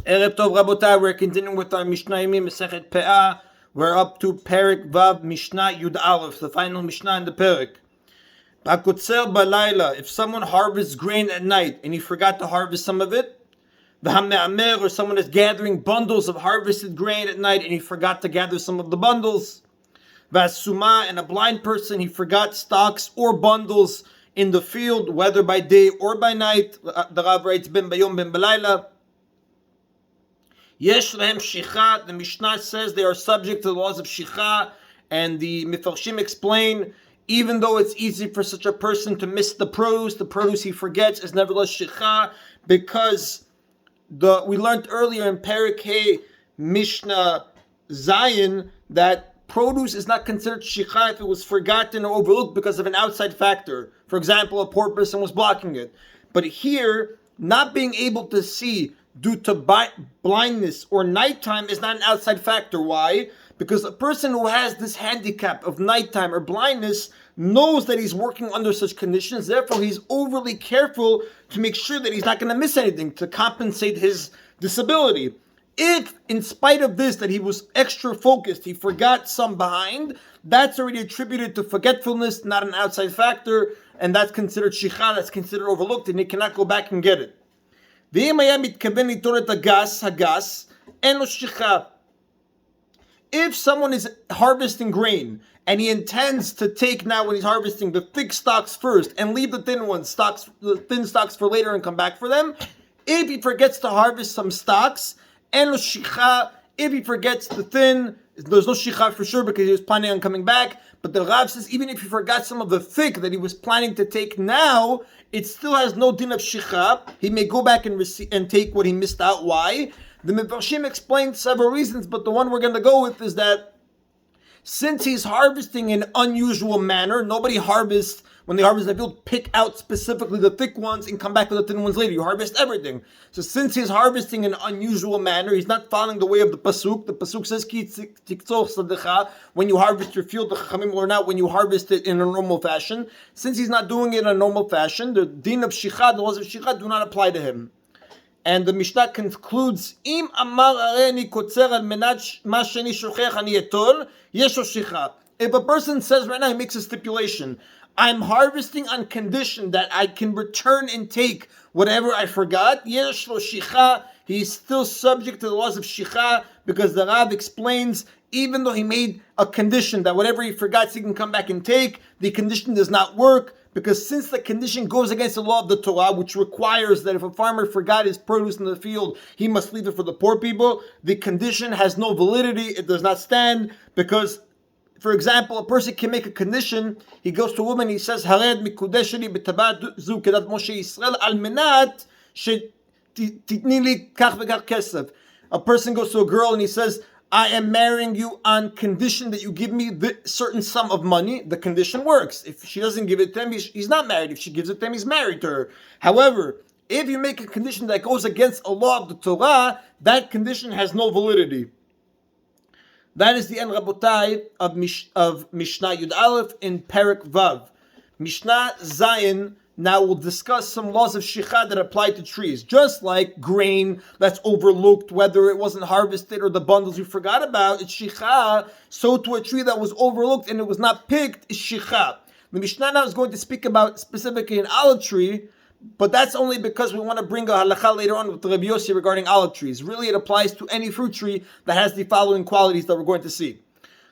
Erev Tov Rabotai, we're continuing with our Mishna Yomi Masechet Peah. We're up to Perek Vav Mishnah Yud Aleph, the final Mishnah in the Perek. Bakutzel Balayla, if someone harvests grain at night and he forgot to harvest some of it, the Hame'amer, or someone is gathering bundles of harvested grain at night and he forgot to gather some of the bundles. Vasuma, and a blind person, he forgot stalks or bundles in the field, whether by day or by night. The Rav writes, Ben Bayom Ben Balayla. Yesh lehem shicha, the Mishnah says they are subject to the laws of shicha, and the Mefarshim explain, even though it's easy for such a person to miss the produce he forgets is nevertheless shicha, because we learned earlier in Perek Hey Mishnah Zayin that produce is not considered shicha if it was forgotten or overlooked because of an outside factor. For example, a poor person was blocking it. But here, not being able to see due to blindness or nighttime is not an outside factor. Why? Because a person who has this handicap of nighttime or blindness knows that he's working under such conditions. Therefore, he's overly careful to make sure that he's not going to miss anything to compensate his disability. If, in spite of this, that he was extra focused, he forgot some behind, that's already attributed to forgetfulness, not an outside factor, and that's considered shicha, that's considered overlooked, and he cannot go back and get it. If someone is harvesting grain and he intends to take now when he's harvesting the thick stalks first and leave the thin stalks for later and come back for them, if he forgets to harvest some stalks, if he forgets the thin, there's no shicha for sure because he was planning on coming back. But the Rav says even if he forgot some of the thick that he was planning to take now, it still has no din of shicha. He may go back and take what he missed out. Why? The Mefarshim explained several reasons, but the one we're going to go with is that since he's harvesting in an unusual manner, nobody harvests, when they harvest the field, pick out specifically the thick ones and come back with the thin ones later. You harvest everything. So since he's harvesting in an unusual manner, he's not following the way of the Pasuk. The Pasuk says, Ki tiktzor sadecha, when you harvest your field, the Chachamim learn out when you harvest it in a normal fashion. Since he's not doing it in a normal fashion, the din of shicha, the laws of shicha, do not apply to him. And the Mishnah concludes, Im amar areni kotzer al menat ma sheni shochech ani etol, yesho shicha. If a person says right now, he makes a stipulation, I'm harvesting on condition that I can return and take whatever I forgot, yesho shicha, he's still subject to the laws of shicha, because the Rav explains, even though he made a condition that whatever he forgot he can come back and take, the condition does not work, because since the condition goes against the law of the Torah, which requires that if a farmer forgot his produce in the field, he must leave it for the poor people, the condition has no validity, it does not stand, because, for example, a person can make a condition, he goes to a woman, he says, Hared mikudesheni b'tabat zu kedat Moshe Yisrael al menat titni li kach v'kach kesef. A person goes to a girl and he says, I am marrying you on condition that you give me the certain sum of money. The condition works. If she doesn't give it to him, he's not married. If she gives it to him, he's married to her. However, if you make a condition that goes against a law of the Torah, that condition has no validity. That is the end, Rabotai, of Mishnah Yud Aleph in Perek Vav. Mishnah Zayin now we'll discuss some laws of shicha that apply to trees. Just like grain that's overlooked, whether it wasn't harvested or the bundles you forgot about, it's shicha. So to a tree that was overlooked and it was not picked is shicha. The Mishnah now is going to speak about specifically an olive tree, but that's only because we want to bring a halacha later on with the Rabbi Yossi regarding olive trees. Really, it applies to any fruit tree that has the following qualities that we're going to see.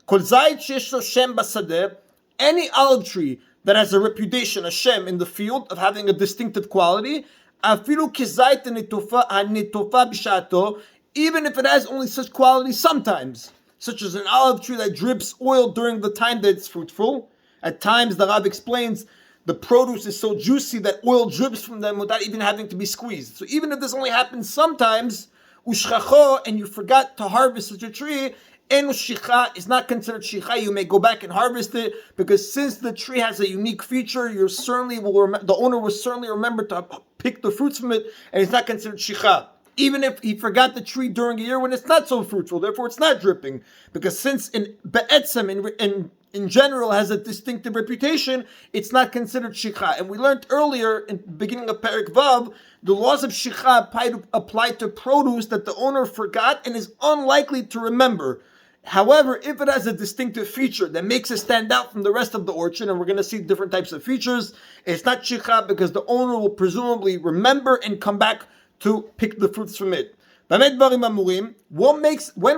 Kol zayit sheyesh lo shem basadeh, any olive tree that has a reputation, a shem, in the field of having a distinctive quality, afilu kizayit hanitofa b'shato, even if it has only such quality sometimes, such as an olive tree that drips oil during the time that it's fruitful. At times, the Rav explains, the produce is so juicy that oil drips from them without even having to be squeezed. So even if this only happens sometimes, ushchacho, and you forgot to harvest such a tree, enu shicha is not considered shicha. You may go back and harvest it, because since the tree has a unique feature, the owner will certainly remember to pick the fruits from it, and it's not considered shicha. Even if he forgot the tree during a year when it's not so fruitful, therefore it's not dripping. Because since in be'etzem, in in general has a distinctive reputation, it's not considered shicha. And we learned earlier in the beginning of Perek Vav, the laws of shicha apply to produce that the owner forgot and is unlikely to remember. However, if it has a distinctive feature that makes it stand out from the rest of the orchard, and we're going to see different types of features, it's not shicha because the owner will presumably remember and come back to pick the fruits from it. When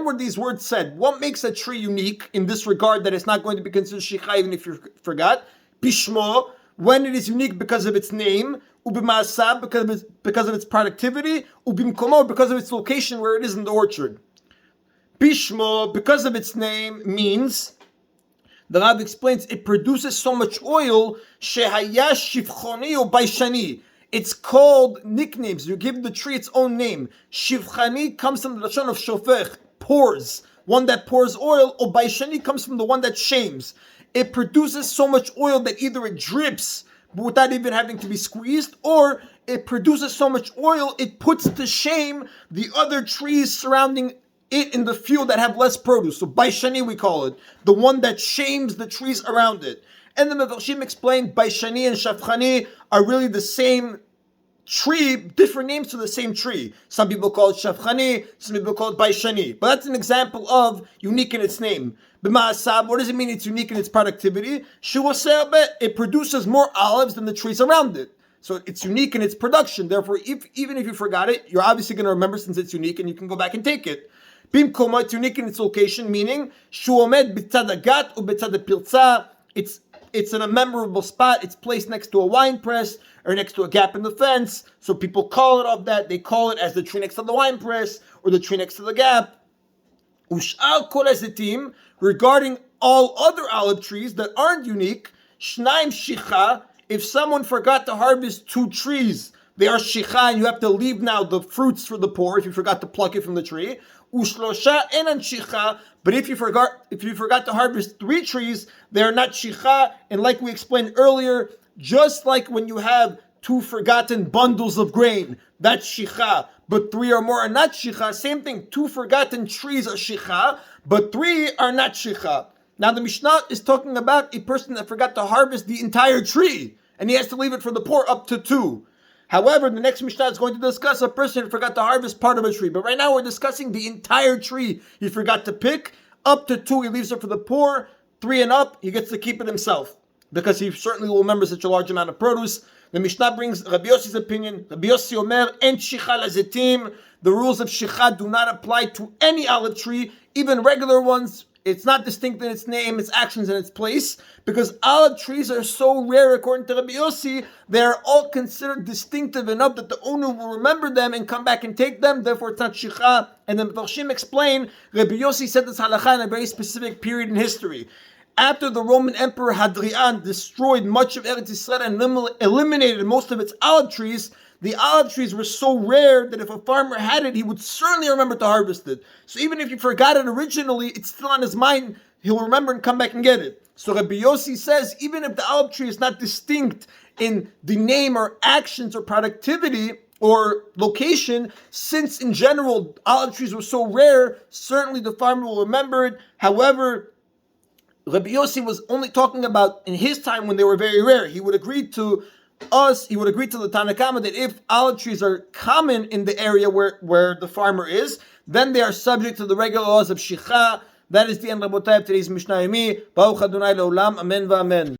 were these words said? What makes a tree unique in this regard that it's not going to be considered shicha even if you forgot? Bishmo, when it is unique because of its name, ubima'asab, because of its productivity, ubimkomo, because of its location where it is in the orchard. Bishmo, because of its name, means, the Rab explains, it produces so much oil, shehaya shivchoni or baishani. It's called nicknames. You give the tree its own name. Shivchani comes from the lashon of shofech, pours, one that pours oil, or baishani comes from the one that shames. It produces so much oil that either it drips, but without even having to be squeezed, or it produces so much oil, it puts to shame the other trees surrounding it in the field that have less produce. So baishani we call it, the one that shames the trees around it. And the Mefarshim explained baishani and shafchani are really the same tree, different names to the same tree. Some people call it shafchani, some people call it baishani. But that's an example of unique in its name. B'ma'asab, what does it mean it's unique in its productivity? It produces more olives than the trees around it. So it's unique in its production. Therefore, even if you forgot it, you're obviously going to remember since it's unique and you can go back and take it. Bimkoma, it's unique in its location, meaning shuomed b'tzad hagat u b'tzad hapirtza. It's in a memorable spot. It's placed next to a wine press or next to a gap in the fence. So people call it of that. They call it as the tree next to the wine press or the tree next to the gap. Ush'al kol hazetim, regarding all other olive trees that aren't unique, shnaim shicha, if someone forgot to harvest 2 trees, they are shicha, and you have to leave now the fruits for the poor if you forgot to pluck it from the tree. Ushlosha enan shicha, but if you forgot to harvest 3 trees, they are not shicha. And like we explained earlier, just like when you have 2 forgotten bundles of grain, that's shicha, but 3 or more are not shicha. Same thing, 2 forgotten trees are shicha, but 3 are not shicha. Now the Mishnah is talking about a person that forgot to harvest the entire tree, and he has to leave it for the poor up to 2. However, the next Mishnah is going to discuss a person who forgot to harvest part of a tree. But right now we're discussing the entire tree he forgot to pick. Up to 2, he leaves it for the poor. 3 and up, he gets to keep it himself, because he certainly will remember such a large amount of produce. The Mishnah brings Rabbi Yossi's opinion. Rabbi Yossi Omer, en shicha lazetim. The rules of shicha do not apply to any olive tree, even regular ones. It's not distinct in its name, its actions, and its place, because olive trees are so rare, according to Rabbi Yossi, they are all considered distinctive enough that the owner will remember them and come back and take them. Therefore, it's not shicha. And then Mefarshim explain, Rabbi Yossi said this halakha in a very specific period in history. After the Roman Emperor Hadrian destroyed much of Eretz Yisrael and eliminated most of its olive trees, the olive trees were so rare that if a farmer had it, he would certainly remember to harvest it. So even if you forgot it originally, it's still on his mind. He'll remember and come back and get it. So Rabbi Yossi says, even if the olive tree is not distinct in the name or actions or productivity or location, since in general olive trees were so rare, certainly the farmer will remember it. However, Rabbi Yossi was only talking about in his time when they were very rare. He would agree to the Tanna Kama that if olive trees are common in the area where the farmer is, then they are subject to the regular laws of shicha. That is the end, Rabotai, of today's Mishna Yomi. Baruch Adonai Le'olam. Amen v'amen.